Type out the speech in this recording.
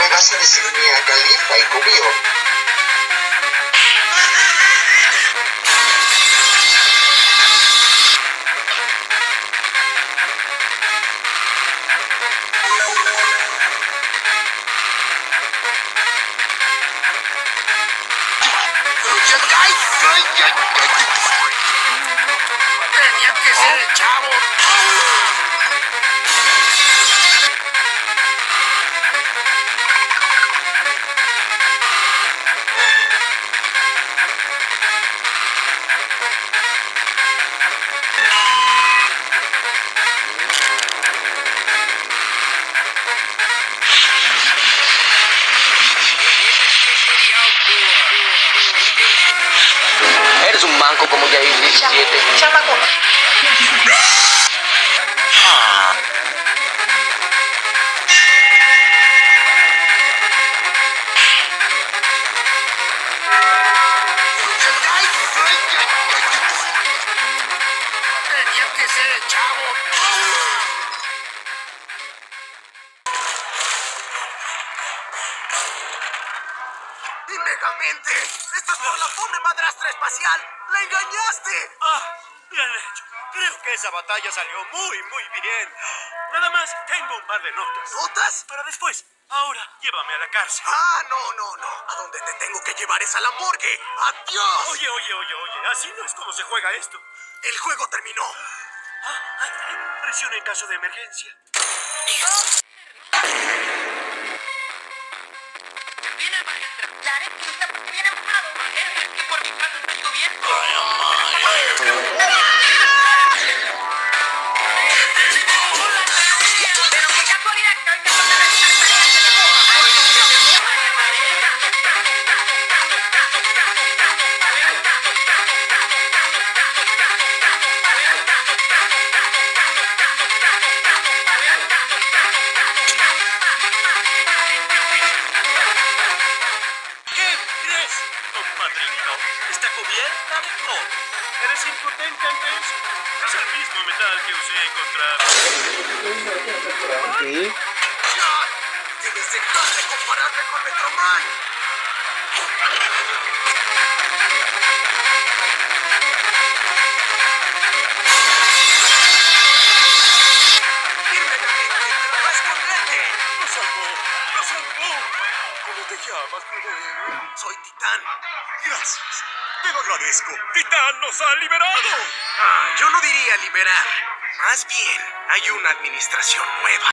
me vas a decir Mia Khalifa y Rubio? Tenía que ser el chavo. Eres un manco como ya 17. Chamaco. Tenía que ser el chavo. ¡Mi Megamente! ¡Esto es por la pobre madrastra espacial! ¡La engañaste! Ah, bien hecho. Creo que esa batalla salió muy bien. Nada más, tengo un par de notas. ¿Notas? Para después. Ahora, llévame a la cárcel. Ah, no. ¿A dónde te tengo que llevar es a la morgue? ¡Adiós! Oye. Así no es como se juega esto. El juego terminó. Presiona en caso de emergencia. Viene maestra. La arequita porque viene enfado. Aquí por mi casa está lloviendo. Pero que casualidad que ahorita no ¿Qué crees, compadrito? Está cubierta de todo. ¿Eres impotente ante eso? Es el mismo metal que usé contra... ¿Sí? ¡Ya! ¡Debes dejar de compararme con Metroman! ¡Firme, Megamente! ¡Pero no esconderte! ¡Lo salvó! ¿Cómo te llamas, bebé? Soy Titán. Gracias. Te lo agradezco. ¡Titán nos ha liberado! Ah, yo no diría liberar. Más bien, hay una administración nueva.